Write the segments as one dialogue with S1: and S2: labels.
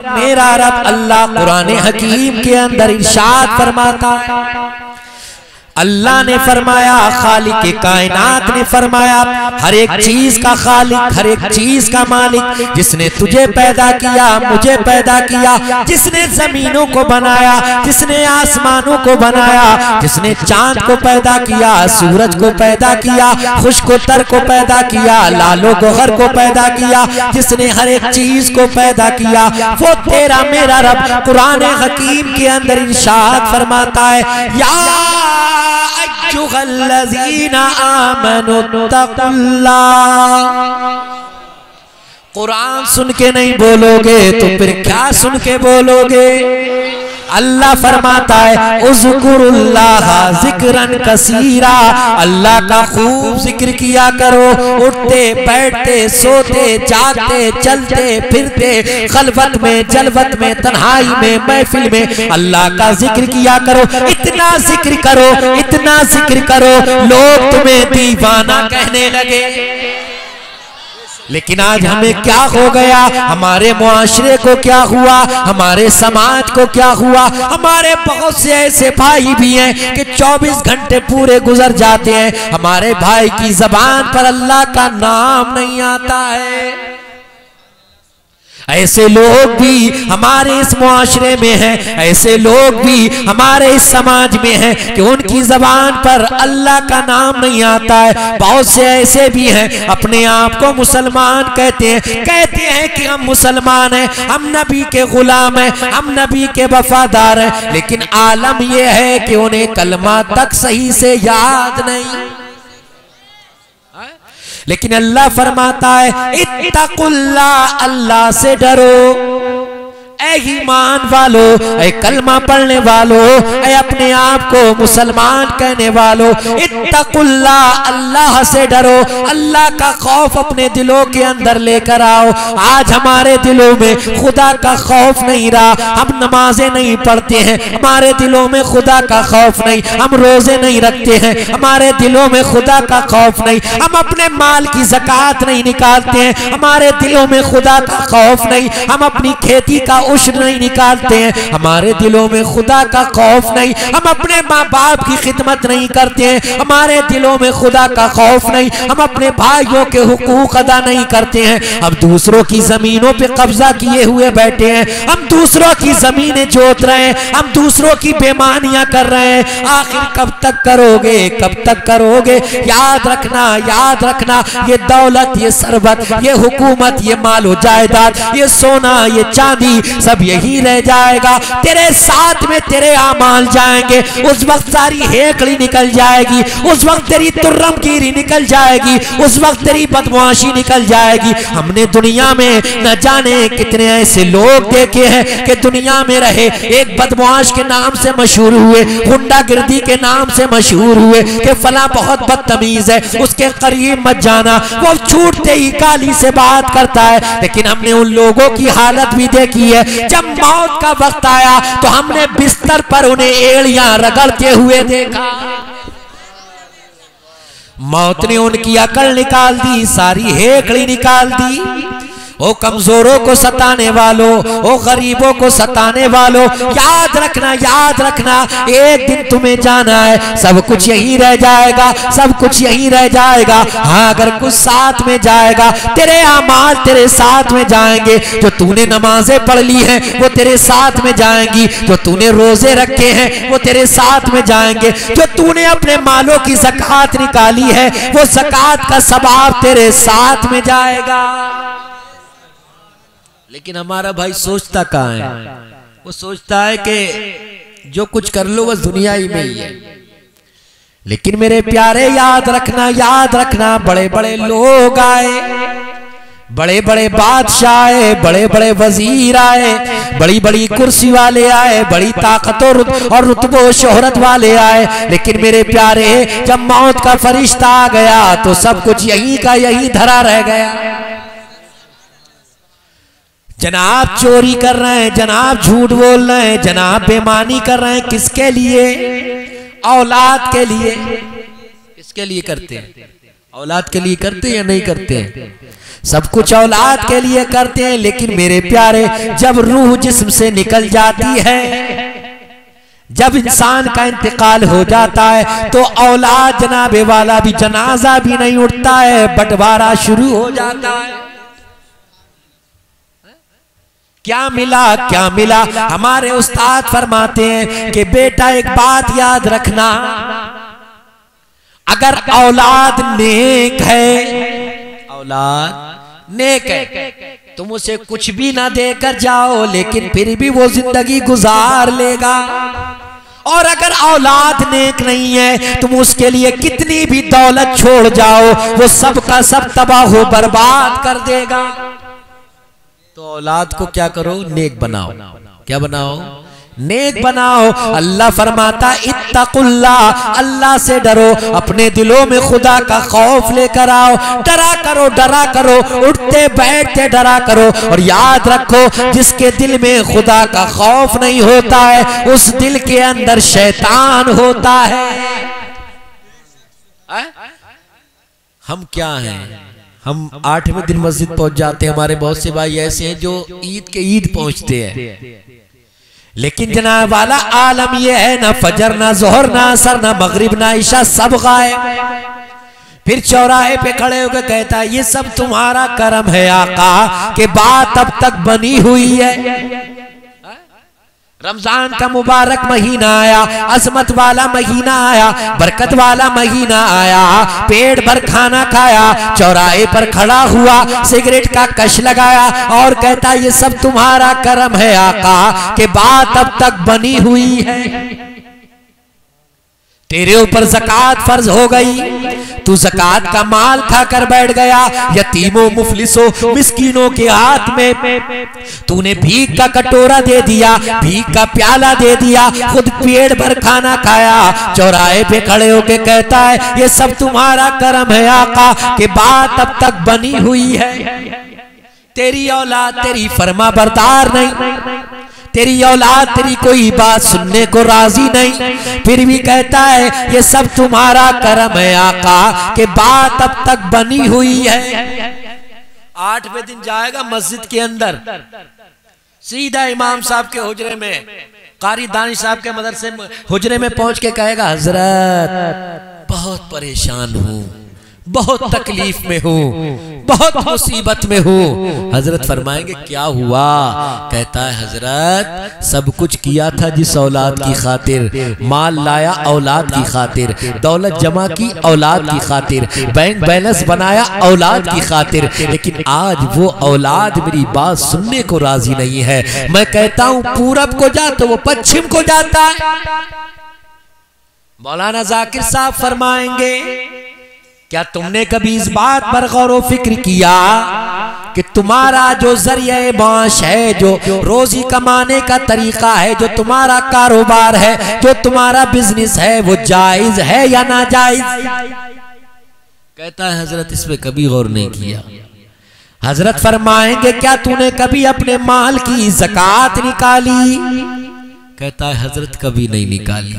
S1: मेरा रब अल्लाह कुरान हकीम के अंदर इरशाद फरमाता है, अल्लाह ने फरमाया, खालिक कायनात ने फरमाया, हर एक चीज का खालिक, हर एक चीज का मालिक, जिसने तुझे पैदा किया, मुझे पैदा किया, जिसने जमीनों को बनाया, जिसने आसमानों को बनाया, जिसने चांद को पैदा किया, सूरज को पैदा किया, खुशकोतर को पैदा किया, लालो गोहर को पैदा किया, जिसने हर एक चीज को पैदा किया, वो तेरा मेरा रब कुरान हकीम के अंदर इरशाद फरमाता है, या अय्युहल्लज़ीना आमनुत्तकुल्लाह। कुरान सुन के नहीं बोलोगे तो फिर क्या सुन के बोलोगे? अल्लाह फरमाता है, उज़्कुरुल्लाह ज़िक्रन कसीरा, अल्लाह का खूब जिक्र किया करो, उठते बैठते सोते जागते चलते फिरते, खलवत में जलवत में तन्हाई में महफिल में अल्लाह का जिक्र किया करो। इतना जिक्र करो, इतना जिक्र करो, लोग तुम्हें दीवाना कहने लगे। लेकिन आज हमें क्या हो गया, हमारे मुआशरे को क्या हुआ, हमारे समाज को क्या हुआ? हमारे बहुत से ऐसे भाई भी हैं कि 24 घंटे पूरे गुजर जाते हैं, हमारे भाई की जबान पर अल्लाह का नाम नहीं आता है। ऐसे लोग भी हमारे इस मुआशरे में हैं, ऐसे लोग भी हमारे इस समाज में हैं कि उनकी जबान पर अल्लाह का नाम नहीं आता है। बहुत से ऐसे भी हैं अपने आप को मुसलमान कहते हैं कि हम मुसलमान हैं, हम नबी के गुलाम हैं, हम नबी के वफादार हैं, लेकिन आलम यह है कि उन्हें कलमा तक सही से याद नहीं। लेकिन अल्लाह फरमाता है, इत्तकुल्लाह, अल्लाह से डरो। ऐ ईमान वालो, ऐ कलमा पढ़ने वालो, ऐ अपने आप को मुसलमान कहने वालो, इत्तकुल्लाह, अल्लाह से डरो, अल्लाह का खौफ अपने दिलों के अंदर लेकर आओ। आज हमारे दिलों में खुदा का खौफ नहीं रहा, हम नमाजें नहीं पढ़ते हैं, हमारे दिलों में खुदा का खौफ नहीं, हम रोजे नहीं रखते हैं, हमारे दिलों में खुदा का खौफ नहीं, हम अपने माल की ज़कात नहीं निकालते हैं, हमारे दिलों में खुदा का खौफ नहीं, हम अपनी खेती का उश्र नहीं निकालते हैं, हमारे दिलों में खुदा का खौफ नहीं, हम अपने माँ बाप की खिदमत नहीं करते हैं, हमारे दिलों में खुदा का खौफ नहीं, हम अपने भाइयों के हुकूक अदा नहीं करते हैं, हम दूसरों की जमीनों पे कब्जा किए हुए बैठे हैं, हम दूसरों की जमीनें जोत रहे हैं, हम दूसरों की बेमानियां कर रहे हैं। आखिर कब तक करोगे, कब तक करोगे? याद रखना, याद रखना, ये दौलत, ये सरबत, ये हुकूमत, ये मालो जायदाद, ये सोना, ये चांदी, सब यही रह जाएगा। तेरे साथ में तेरे आमाल जाएंगे, उस वक्त सारी हेकड़ी निकल जाएगी, उस वक्त तेरी तुर्रमगीरी निकल जाएगी, उस वक्त तेरी बदमाशी निकल जाएगी। हमने दुनिया में न जाने कितने ऐसे लोग देखे हैं कि दुनिया में रहे, एक बदमाश के नाम से मशहूर हुए, गुंडागिर्दी के नाम से मशहूर हुए कि फला बहुत बदतमीज है, उसके करीब मत जाना, वो छूटते ही गाली से बात करता है। लेकिन हमने उन लोगों की हालत भी देखी है, जब मौत का वक्त आया तो हमने बिस्तर पर उन्हें एड़ियां रगड़ते हुए देखा। मौत ने उनकी अकल निकाल दी, सारी हेकड़ी निकाल दी। ओ कमजोरों को सताने वालों, ओ गरीबों को सताने वालों, याद रखना, याद रखना, एक दिन तुम्हें जाना है, सब कुछ यही रह जाएगा, सब कुछ यही रह जाएगा। हाँ, अगर कुछ साथ में जाएगा, तेरे आमाल तेरे साथ में जाएंगे, जो तूने नमाजें पढ़ ली हैं वो तेरे साथ में जाएंगी, जो तूने रोजे रखे हैं वो तेरे साथ में जाएंगे, जो तूने अपने मालों की ज़कात निकाली है वो ज़कात का सवाब तेरे साथ में जाएगा। लेकिन हमारा भाई सोचता कहाँ है? वो सोचता है कि जो कुछ कर लो बस दुनिया ही में ही है। लेकिन मेरे प्यारे, याद रखना, याद रखना, बड़े बड़े लोग आए, बड़े बड़े बादशाह आए, बड़े बड़े वजीर आए, बड़ी बड़ी कुर्सी वाले आए, बड़ी ताकत और रुतबो शोहरत वाले आए, लेकिन मेरे प्यारे, जब मौत का फरिश्ता आ गया तो सब कुछ यही का यही धरा रह गया। जनाब चोरी कर रहे हैं, जनाब झूठ बोल रहे हैं, जनाब बेईमानी कर रहे हैं, किसके लिए? औलाद के लिए। किसके लिए करते हैं? औलाद के लिए करते हैं या नहीं करते हैं? सब कुछ औलाद के लिए करते हैं, लेकिन मेरे प्यारे जब रूह जिस्म से निकल जाती है, जब इंसान का इंतकाल हो जाता है तो औलाद जनाबे वाला भी जनाजा भी नहीं उठता है, बंटवारा शुरू हो जाता है। क्या मिला क्या मिला? हमारे उस्ताद फरमाते हैं कि बेटा एक बात याद रखना, अगर औलाद नेक है, औलाद नेक है, तुम उसे कुछ भी ना देकर जाओ लेकिन फिर भी वो जिंदगी गुजार लेगा। और अगर औलाद नेक नहीं है, तुम उसके लिए कितनी भी दौलत छोड़ जाओ, वो सब का सब तबाह हो बर्बाद कर देगा। तो औलाद को क्या करो? नेक बनाओ। क्या बनाओ? नेक बनाओ। अल्लाह फरमाता इत्तकुल्लाह, अल्लाह से डरो, अपने दिलों में खुदा का खौफ लेकर आओ, डरा करो, उठते बैठते डरा करो। और याद रखो, जिसके दिल में खुदा का खौफ नहीं होता है, उस दिल के अंदर शैतान होता है। हम क्या हैं? हम 8वें दिन मस्जिद पहुंच जाते हैं। हमारे बहुत से भाई ऐसे हैं जो ईद के ईद पहुंचते हैं, लेकिन जनाब वाला आलम ये है, ना फजर ना जोहर ना असर ना मगरिब ना इशा, सब गायब। फिर चौराहे पे खड़े होकर कहता है ये सब तुम्हारा करम है आका, कि बात अब तक बनी हुई है। रमजान का मुबारक महीना आया, अजमत वाला महीना आया, बरकत वाला महीना आया, पेट भर खाना खाया, चौराहे पर खड़ा हुआ, सिगरेट का कश लगाया और कहता ये सब तुम्हारा करम है आका, कि बात अब तक बनी हुई है। तेरे ऊपर ज़कात फर्ज हो गई, तू ज़कात का माल खाकर बैठ गया, यतीमों मुफलिसों मिस्कीनों के हाथ में तूने भीख का कटोरा दे दिया, भीख का प्याला दे दिया, खुद पेट भर खाना खाया, चौराहे पे खड़े होके कहता है ये सब तुम्हारा करम है आका, कि बात अब तक बनी हुई है। तेरी औलाद तेरी फरमा बरदार नहीं, तेरी औलाद तेरी कोई बात सुनने को राजी नहीं, फिर भी कहता है ये सब तुम्हारा करम है आका, कि बात अब तक बनी हुई है। 8वें दिन जाएगा मस्जिद के अंदर, सीधा इमाम साहब के हुजरे में, कारी दानिश साहब के मदरसे में हुजरे में पहुंच के कहेगा हजरत बहुत परेशान हूं, बहुत तकलीफ में हूँ, बहुत मुसीबत में हूँ। हजरत फरमाएंगे क्या हुआ? कहता है हजरत सब कुछ किया था जिस औलाद की खातिर, माल लाया औलाद की खातिर, दौलत जमा की औलाद की खातिर, बैंक बैलेंस बनाया औलाद की खातिर, लेकिन आज वो औलाद मेरी बात सुनने को राजी नहीं है। मैं कहता हूँ पूरब को जा तो वो पश्चिम को जाता है। मौलाना जाकिर साहब फरमाएंगे क्या तुमने कभी इस बात पर गौर व फिक्र किया कि तुम्हारा जो जरिया माश है, जो रोजी कमाने का तरीका है, जो तुम्हारा कारोबार है, जो तुम्हारा बिजनेस है, वो जायज है या नाजायज? कहता है हजरत इस पे कभी गौर नहीं किया। हजरत फरमाएंगे क्या तूने कभी अपने माल की ज़कात निकाली? कहता है हजरत कभी नहीं निकाली।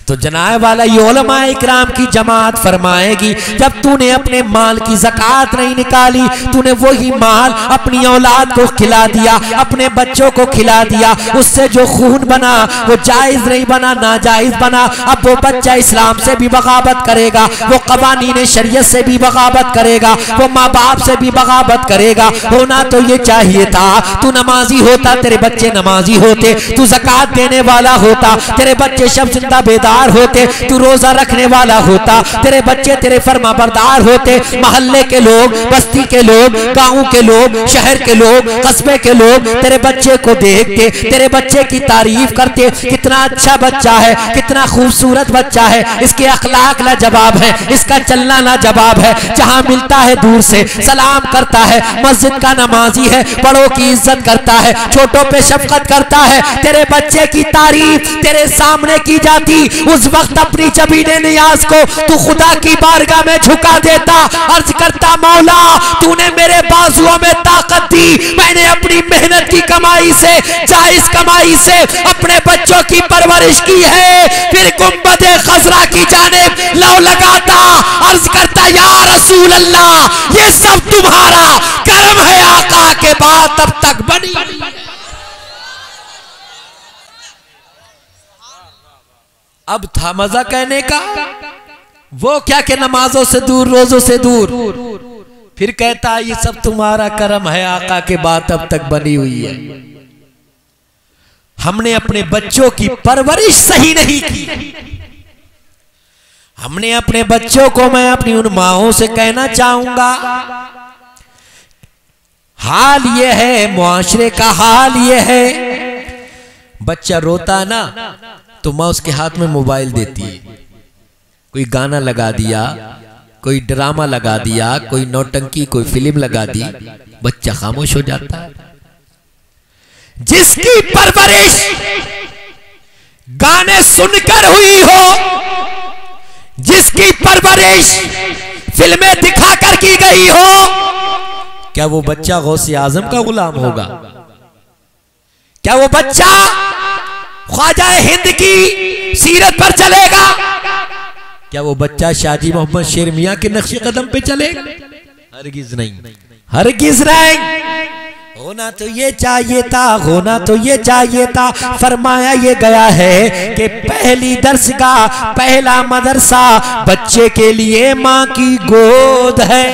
S1: तो जनाब वाला ये उलमा इकराम की जमात फरमाएगी जब तूने अपने माल की ज़कात नहीं निकाली, तूने वही माल अपनी औलाद को खिला दिया, अपने बच्चों को खिला दिया, उससे जो खून बना वो जायज़ नहीं बना, नाजायज़ बना। अब वो बच्चा इस्लाम से भी बगावत करेगा, वो कवानीन शरीयत से भी बगावत करेगा, वो माँ बाप से भी बगावत करेगा। होना तो ये चाहिए था तू नमाजी होता, तेरे बच्चे नमाजी होते, तू ज़कात देने वाला होता, तेरे बच्चे शब जिंदा बेदार होते, तू रोजा रखने वाला होता, तेरे बच्चे तेरे फरमा बरदार होते, मोहल्ले के लोग, बस्ती के लोग, गांव के लोग, शहर के लोग, कस्बे के लोग तेरे बच्चे को देखते, तेरे बच्चे की तारीफ करते, कितना अच्छा बच्चा है, कितना खूबसूरत बच्चा है, इसके अखलाक लाजवाब है, इसका चलना लाजवाब है, जहां मिलता है दूर से सलाम करता है, मस्जिद का नमाजी है, बड़ों की इज्जत करता है, छोटों पे शफकत करता है। तेरे बच्चे की तारीफ तेरे सामने की जाती, उस वक्त अपनी जबीने नियाज को तू खुदा की बारगाह में झुका देता, अर्ज करता मौला तूने मेरे बाजुओं में ताकत दी, मैंने अपनी मेहनत की कमाई से, जायज कमाई से अपने बच्चों की परवरिश की है। फिर गुंबदे खजरा की जानिब लौ लगाता, अर्ज करता या रसूल अल्लाह ये सब तुम्हारा बात अब तक बनी। अब था मजा कहने का, वो क्या कि नमाजों से दूर, रोजों से दूर। फिर कहता है ये सब तुम्हारा करम है आका के बात अब तक बनी हुई है। हमने अपने बच्चों की परवरिश सही नहीं की। हमने अपने बच्चों को, मैं अपनी उन माओं से कहना चाहूंगा, हाल ये है, मुआशरे का हाल ये है, बच्चा रोता ना तो माँ उसके हाथ में मोबाइल देती है, कोई गाना लगा दिया, कोई ड्रामा लगा दिया, कोई नौटंकी, कोई फिल्म लगा दी, बच्चा खामोश हो जाता है। जिसकी परवरिश गाने सुनकर हुई हो, जिसकी परवरिश फिल्में दिखाकर की गई हो, क्या वो बच्चा गौसे आजम का गुलाम होगा? क्या वो बच्चा ख्वाजा हिंद की सीरत पर चलेगा? क्या वो बच्चा शाजी मोहम्मद शेर मियां के नक्शे कदम पे चलेगा? हरगिज नहीं, हरगिज नहीं। होना तो ये चाहिए था, होना तो ये चाहिए था। फरमाया ये गया है कि पहली दरसगाह, पहला मदरसा बच्चे के लिए माँ की गोद है।